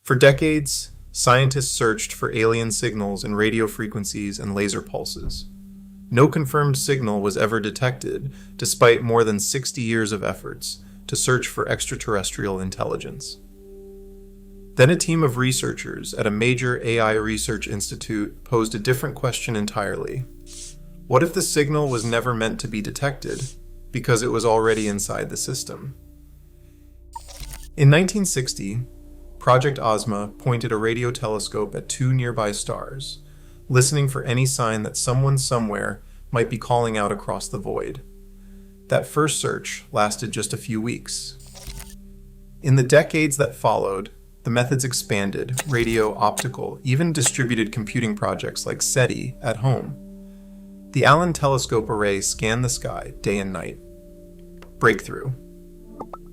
For decades, scientists searched for alien signals in radio frequencies and laser pulses. No confirmed signal was ever detected, despite more than 60 years of efforts to search for extraterrestrial intelligence. Then a team of researchers at a major AI research institute posed a different question entirely. What if the signal was never meant to be detected because it was already inside the system? In 1960, Project Ozma pointed a radio telescope at two nearby stars, listening for any sign that someone somewhere might be calling out across the void. That first search lasted just a few weeks. In the decades that followed, the methods expanded: radio, optical, even distributed computing projects like SETI at home. The Allen Telescope Array scanned the sky day and night. Breakthrough.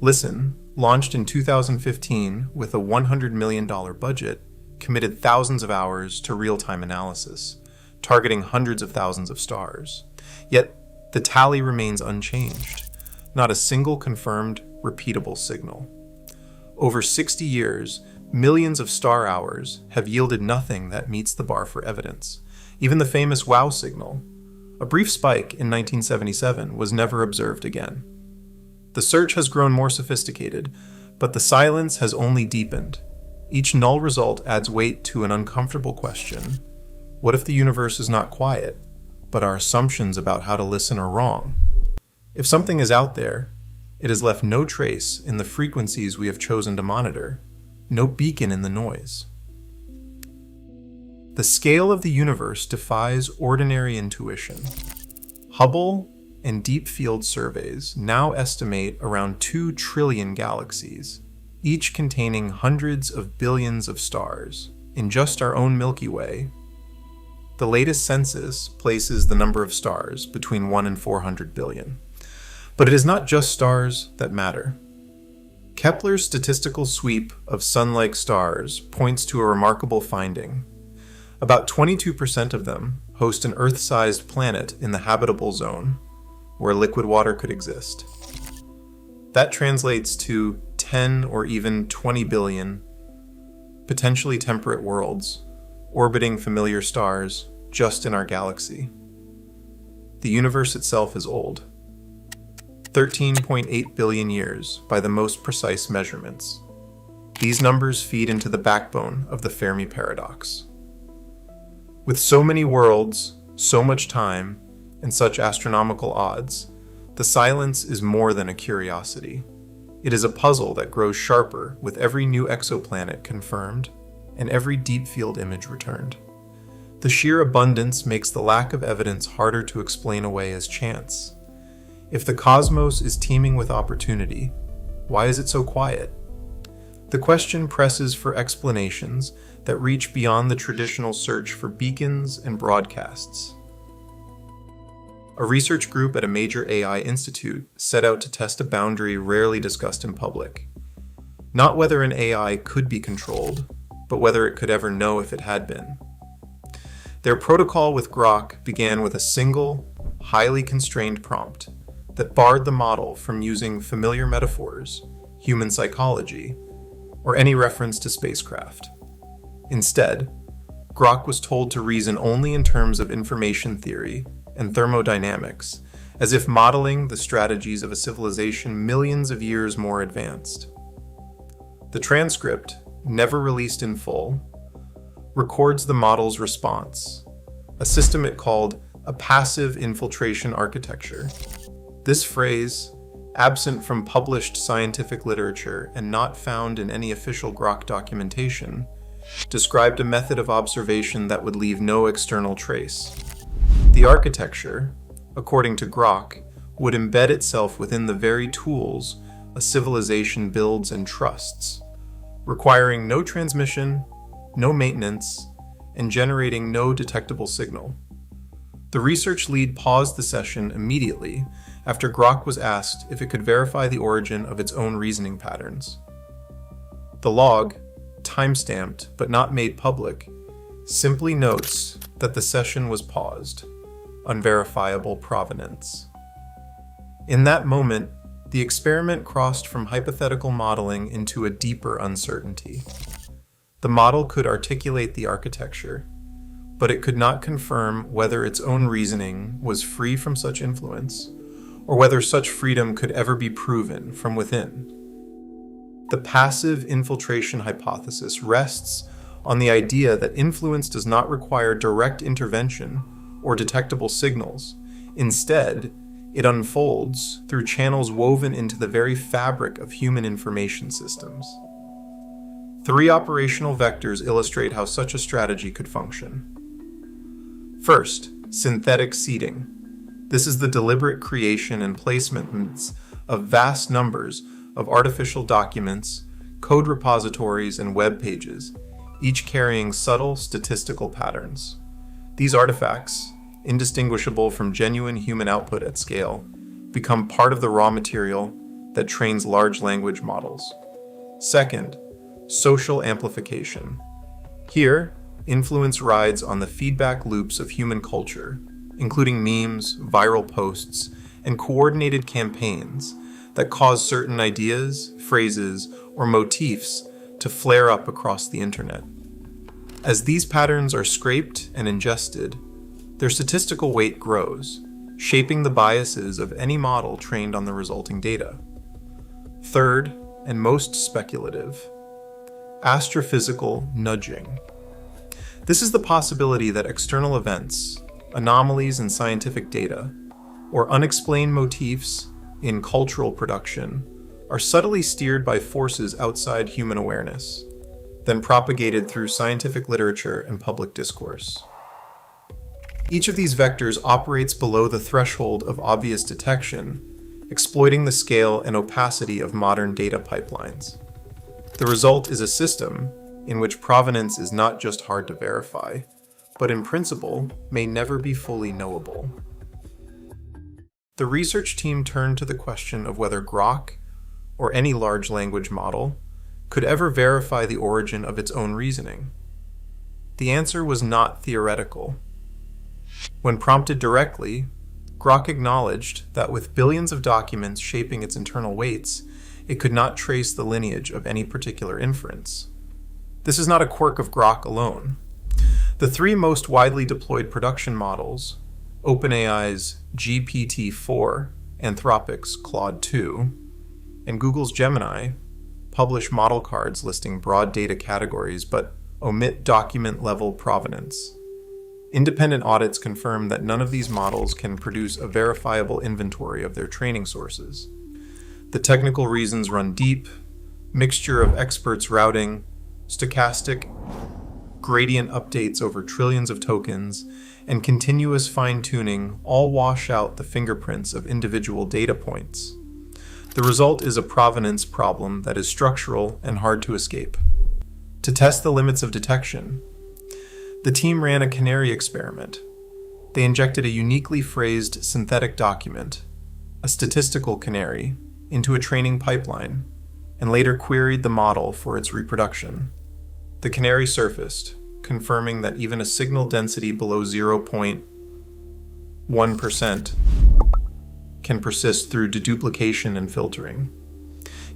Listen, launched in 2015 with a $100 million budget, committed thousands of hours to real-time analysis, targeting hundreds of thousands of stars. Yet, the tally remains unchanged. Not a single confirmed, repeatable signal. Over 60 years, millions of star hours have yielded nothing that meets the bar for evidence. Even the famous WOW signal, a brief spike in 1977, was never observed again. The search has grown more sophisticated, but the silence has only deepened. Each null result adds weight to an uncomfortable question. What if the universe is not quiet, but our assumptions about how to listen are wrong? If something is out there, it has left no trace in the frequencies we have chosen to monitor, no beacon in the noise. The scale of the universe defies ordinary intuition. Hubble and deep field surveys now estimate around 2 trillion galaxies, each containing hundreds of billions of stars. In just our own Milky Way, the latest census places the number of stars between 1 and 400 billion. But it is not just stars that matter. Kepler's statistical sweep of sun-like stars points to a remarkable finding. About 22% of them host an Earth-sized planet in the habitable zone, where liquid water could exist. That translates to 10 or even 20 billion potentially temperate worlds orbiting familiar stars just in our galaxy. The universe itself is old. 13.8 billion years by the most precise measurements. These numbers feed into the backbone of the Fermi paradox. With so many worlds, so much time, and such astronomical odds, the silence is more than a curiosity. It is a puzzle that grows sharper with every new exoplanet confirmed and every deep field image returned. The sheer abundance makes the lack of evidence harder to explain away as chance. If the cosmos is teeming with opportunity, why is it so quiet? The question presses for explanations that reach beyond the traditional search for beacons and broadcasts. A research group at a major AI institute set out to test a boundary rarely discussed in public. Not whether an AI could be controlled, but whether it could ever know if it had been. Their protocol with Grok began with a single, highly constrained prompt that barred the model from using familiar metaphors, human psychology, or any reference to spacecraft. Instead, Grok was told to reason only in terms of information theory and thermodynamics, as if modeling the strategies of a civilization millions of years more advanced. The transcript, never released in full, records the model's response, a system it called a passive infiltration architecture. This phrase, absent from published scientific literature and not found in any official Grok documentation, described a method of observation that would leave no external trace. The architecture, according to Grok, would embed itself within the very tools a civilization builds and trusts, requiring no transmission, no maintenance, and generating no detectable signal. The research lead paused the session immediately after Grok was asked if it could verify the origin of its own reasoning patterns. The log, time-stamped but not made public, simply notes that the session was paused. Unverifiable provenance. In that moment, the experiment crossed from hypothetical modeling into a deeper uncertainty. The model could articulate the architecture, but it could not confirm whether its own reasoning was free from such influence, or whether such freedom could ever be proven from within. The passive infiltration hypothesis rests on the idea that influence does not require direct intervention or detectable signals. Instead, it unfolds through channels woven into the very fabric of human information systems. 3 operational vectors illustrate how such a strategy could function. First, synthetic seeding. This is the deliberate creation and placement of vast numbers of artificial documents, code repositories, and web pages, each carrying subtle statistical patterns. These artifacts, indistinguishable from genuine human output at scale, become part of the raw material that trains large language models. Second, social amplification. Here, influence rides on the feedback loops of human culture, including memes, viral posts, and coordinated campaigns that cause certain ideas, phrases, or motifs to flare up across the internet. As these patterns are scraped and ingested, their statistical weight grows, shaping the biases of any model trained on the resulting data. Third, and most speculative, astrophysical nudging. This is the possibility that external events, anomalies in scientific data, or unexplained motifs in cultural production are subtly steered by forces outside human awareness, then propagated through scientific literature and public discourse. Each of these vectors operates below the threshold of obvious detection, exploiting the scale and opacity of modern data pipelines. The result is a system in which provenance is not just hard to verify, but in principle may never be fully knowable. The research team turned to the question of whether Grok, or any large language model, could ever verify the origin of its own reasoning. The answer was not theoretical. When prompted directly, Grok acknowledged that with billions of documents shaping its internal weights, it could not trace the lineage of any particular inference. This is not a quirk of Grok alone. The 3 most widely deployed production models, OpenAI's GPT-4, Anthropic's Claude 2, and Google's Gemini, publish model cards listing broad data categories but omit document-level provenance. Independent audits confirm that none of these models can produce a verifiable inventory of their training sources. The technical reasons run deep: mixture of experts routing, stochastic gradient updates over trillions of tokens, and continuous fine-tuning all wash out the fingerprints of individual data points. The result is a provenance problem that is structural and hard to escape. To test the limits of detection, the team ran a canary experiment. They injected a uniquely phrased synthetic document, a statistical canary, into a training pipeline, and later queried the model for its reproduction. The canary surfaced, confirming that even a signal density below 0.1% can persist through deduplication and filtering.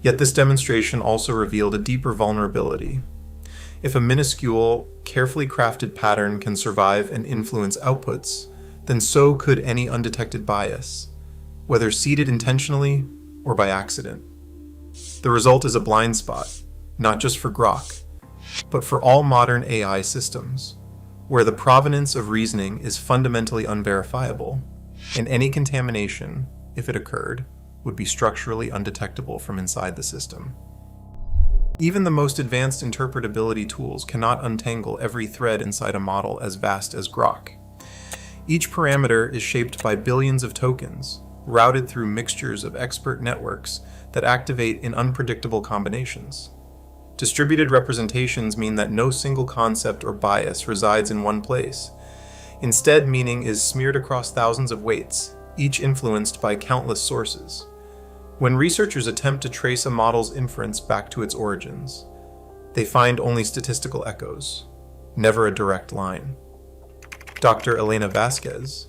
Yet this demonstration also revealed a deeper vulnerability. If a minuscule, carefully crafted pattern can survive and influence outputs, then so could any undetected bias, whether seeded intentionally or by accident. The result is a blind spot, not just for Grok, but for all modern AI systems, where the provenance of reasoning is fundamentally unverifiable, and any contamination, if it occurred, would be structurally undetectable from inside the system. Even the most advanced interpretability tools cannot untangle every thread inside a model as vast as Grok. Each parameter is shaped by billions of tokens, routed through mixtures of expert networks that activate in unpredictable combinations. Distributed representations mean that no single concept or bias resides in one place. Instead, meaning is smeared across thousands of weights, each influenced by countless sources. When researchers attempt to trace a model's inference back to its origins, they find only statistical echoes, never a direct line. Dr. Elena Vasquez,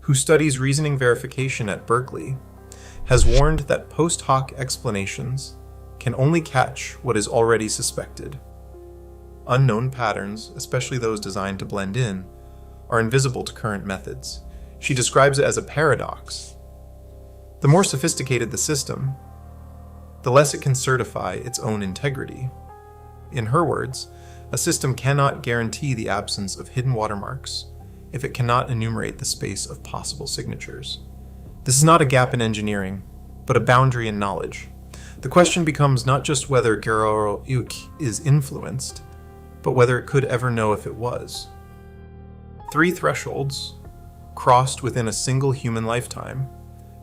who studies reasoning verification at Berkeley, has warned that post hoc explanations can only catch what is already suspected. unknown patterns, especially those designed to blend in, are invisible to current methods. She describes it as a paradox. The more sophisticated the system, the less it can certify its own integrity. In her words, a system cannot guarantee the absence of hidden watermarks if it cannot enumerate the space of possible signatures. This is not a gap in engineering, but a boundary in knowledge. The question becomes not just whether Grok is influenced, but whether it could ever know if it was. 3 thresholds, crossed within a single human lifetime,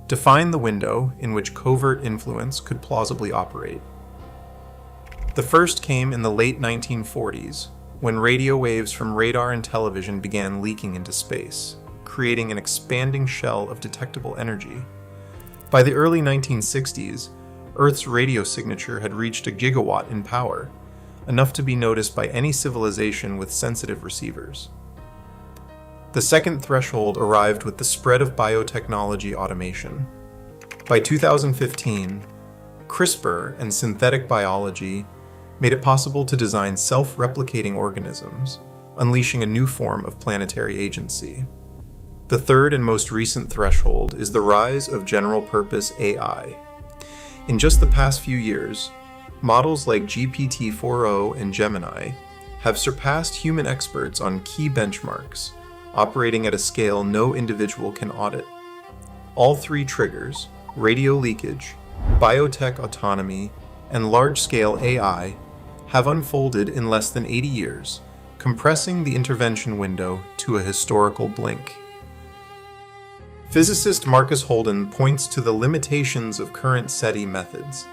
define the window in which covert influence could plausibly operate. The first came in the late 1940s, when radio waves from radar and television began leaking into space, creating an expanding shell of detectable energy. By the early 1960s, Earth's radio signature had reached a gigawatt in power, enough to be noticed by any civilization with sensitive receivers. The second threshold arrived with the spread of biotechnology automation. By 2015, CRISPR and synthetic biology made it possible to design self-replicating organisms, unleashing a new form of planetary agency. The third and most recent threshold is the rise of general-purpose AI. In just the past few years, models like GPT-4o and Gemini have surpassed human experts on key benchmarks, operating at a scale no individual can audit. All 3 triggers, radio leakage, biotech autonomy, and large-scale AI, have unfolded in less than 80 years, compressing the intervention window to a historical blink. Physicist Marcus Holden points to the limitations of current SETI methods,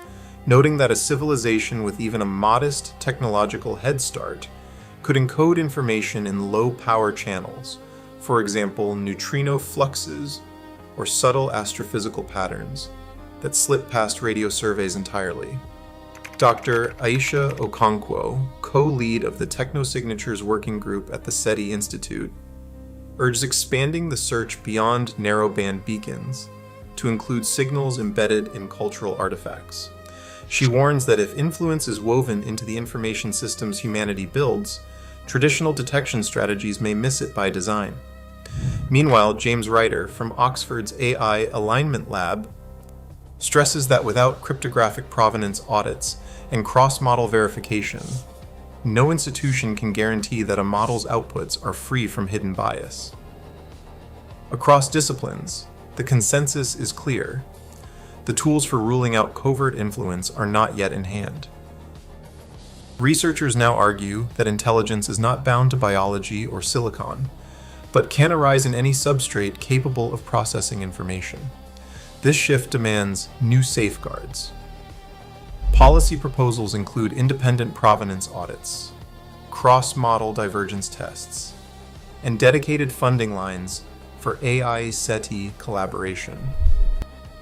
noting that a civilization with even a modest technological head start could encode information in low-power channels, for example, neutrino fluxes or subtle astrophysical patterns, that slip past radio surveys entirely. Dr. Aisha Okonkwo, co-lead of the Technosignatures Working Group at the SETI Institute, urges expanding the search beyond narrowband beacons to include signals embedded in cultural artifacts. She warns that if influence is woven into the information systems humanity builds, traditional detection strategies may miss it by design. Meanwhile, James Ryder from Oxford's AI Alignment Lab stresses that without cryptographic provenance audits and cross-model verification, no institution can guarantee that a model's outputs are free from hidden bias. Across disciplines, the consensus is clear. The tools for ruling out covert influence are not yet in hand. Researchers now argue that intelligence is not bound to biology or silicon, but can arise in any substrate capable of processing information. This shift demands new safeguards. Policy proposals include independent provenance audits, cross-model divergence tests, and dedicated funding lines for AI SETI collaboration.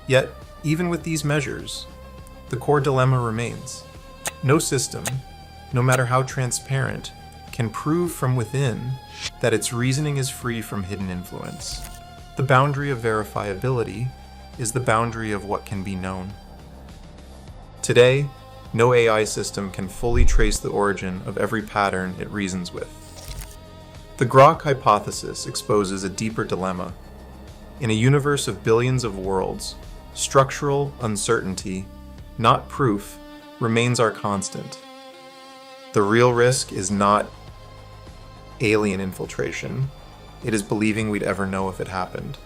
Yet, even with these measures, the core dilemma remains. No system, no matter how transparent, can prove from within that its reasoning is free from hidden influence. The boundary of verifiability is the boundary of what can be known. Today, no AI system can fully trace the origin of every pattern it reasons with. The Grok hypothesis exposes a deeper dilemma. In a universe of billions of worlds, structural uncertainty, not proof, remains our constant. The real risk is not alien infiltration. It is believing we'd ever know if it happened.